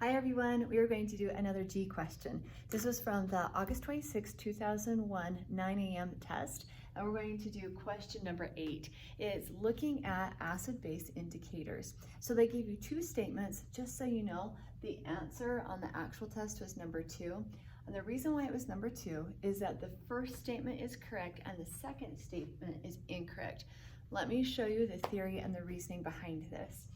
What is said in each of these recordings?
Hi everyone, we are going to do another G question. This was from the August 26, 2001 9 a.m. test, and we're going to do question number 8. It's looking at acid-base indicators. So they gave you two statements, just so you know, the answer on the actual test was number 2. And the reason why it was number 2 is that the first statement is correct and the second statement is incorrect. Let me show you the theory and the reasoning behind this.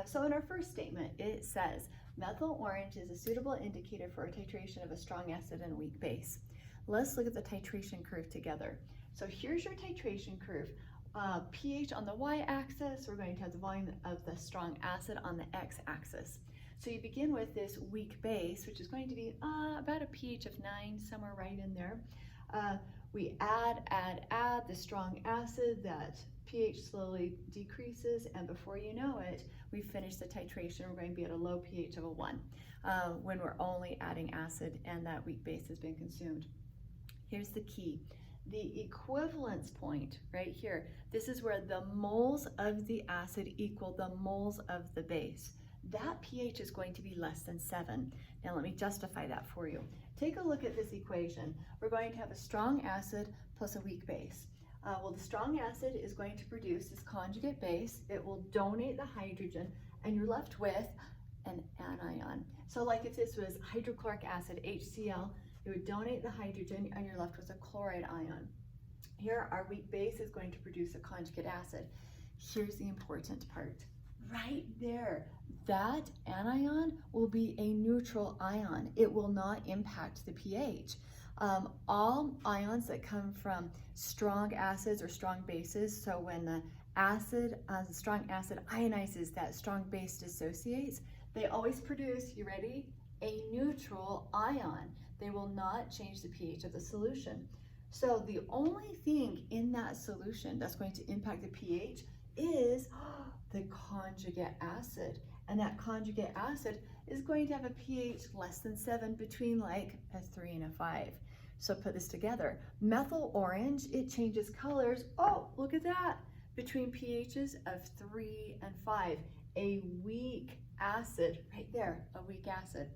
So in our first statement, it says, methyl orange is a suitable indicator for a titration of a strong acid and a weak base. Let's look at the titration curve together. So here's your titration curve. pH on the y-axis, we're going to have the volume of the strong acid on the x-axis. So you begin with this weak base, which is going to be about a pH of 9, somewhere right in there. We add the strong acid, that pH slowly decreases, and before you know it, we finish the titration. We're going to be at a low pH of a 1 when we're only adding acid and that weak base has been consumed. Here's the key. The equivalence point right here, this is where the moles of the acid equal the moles of the base. That pH is going to be less than 7. Now let me justify that for you. Take a look at this equation. We're going to have a strong acid plus a weak base. Well, the strong acid is going to produce this conjugate base. It will donate the hydrogen, and you're left with an anion. So like if this was hydrochloric acid, HCl, it would donate the hydrogen, and you're left with a chloride ion. Here, our weak base is going to produce a conjugate acid. Here's the important part. Right there, that anion will be a neutral ion. It will not impact the pH. All ions that come from strong acids or strong bases, so when the strong acid ionizes, that strong base dissociates, they always produce, you ready, a neutral ion. They will not change the pH of the solution. So the only thing in that solution that's going to impact the pH is the conjugate acid. And that conjugate acid is going to have a pH less than 7, between like a 3 and a 5. So put this together. Methyl orange, it changes colors. Oh, look at that. Between pHs of 3 and 5. A weak acid, right there, a weak acid.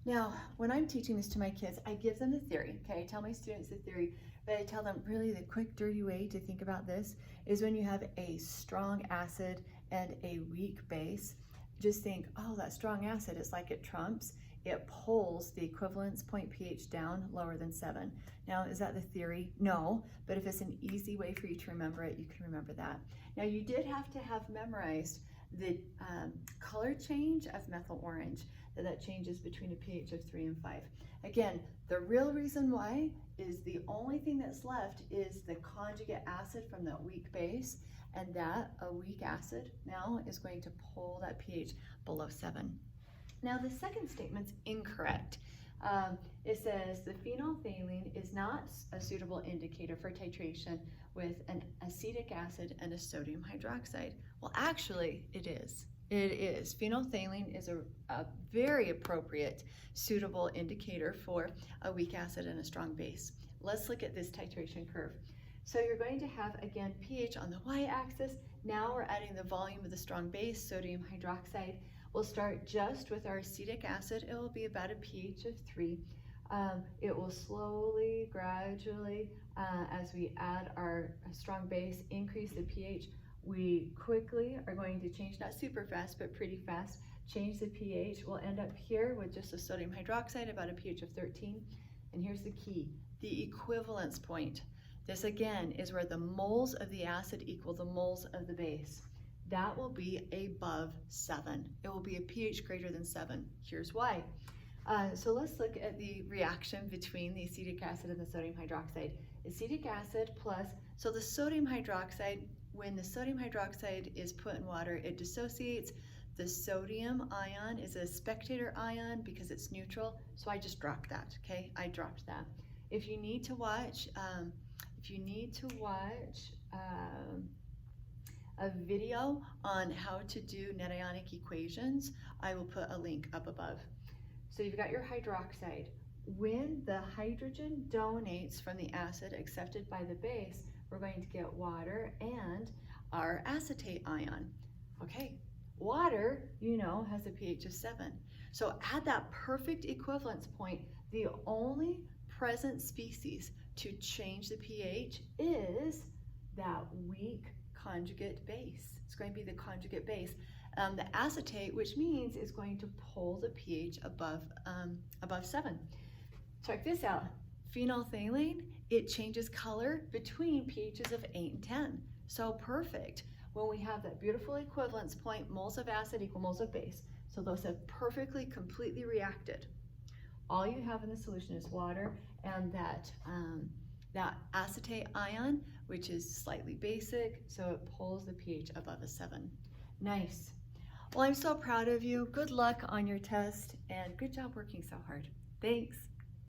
Now, when I'm teaching this to my kids, I give them the theory, okay? I tell my students the theory, but I tell them really the quick, dirty way to think about this is when you have a strong acid and a weak base, just think, oh, that strong acid is like it trumps. It pulls the equivalence point pH down lower than 7. Now, is that the theory? No, but if it's an easy way for you to remember it, you can remember that. Now, you did have to have memorized the color change of methyl orange, that changes between a pH of 3 and 5. Again, the real reason why is the only thing that's left is the conjugate acid from that weak base, and that a weak acid now is going to pull that pH below 7. Now the second statement's incorrect. It says the phenolphthalein is not a suitable indicator for titration with an acetic acid and a sodium hydroxide. Well, actually it is. It is. Phenolphthalein is a very appropriate, suitable indicator for a weak acid and a strong base. Let's look at this titration curve. So you're going to have, again, pH on the y-axis. Now we're adding the volume of the strong base, sodium hydroxide. We'll start just with our acetic acid. It will be about a pH of 3. It will slowly, gradually, as we add our strong base, increase the pH. We quickly are going to change, not super fast, but pretty fast, change the pH. We'll end up here with just a sodium hydroxide, about a pH of 13. And here's the key, the equivalence point. This again is where the moles of the acid equal the moles of the base. That will be above 7. It will be a pH greater than 7. Here's why. So let's look at the reaction between the acetic acid and the sodium hydroxide. Acetic acid plus, so the sodium hydroxide, when the sodium hydroxide is put in water, it dissociates. The sodium ion is a spectator ion because it's neutral, so I just dropped that, okay? I dropped that. If you need to watch, a video on how to do net ionic equations, I will put a link up above. So you've got your hydroxide. When the hydrogen donates from the acid accepted by the base, we're going to get water and our acetate ion. Okay, Water, you know, has a pH of 7. So at that perfect equivalence point, the only present species to change the pH is that weak conjugate base. It's going to be the conjugate base. The acetate, which means is going to pull the pH above 7. Check this out. Phenolphthalein, it changes color between pHs of 8 and 10. So perfect. When we have that beautiful equivalence point, moles of acid equal moles of base. So those have perfectly, completely reacted. All you have in the solution is water and that acetate ion, which is slightly basic, so it pulls the pH above a 7. Nice. Well, I'm so proud of you. Good luck on your test, and good job working so hard. Thanks.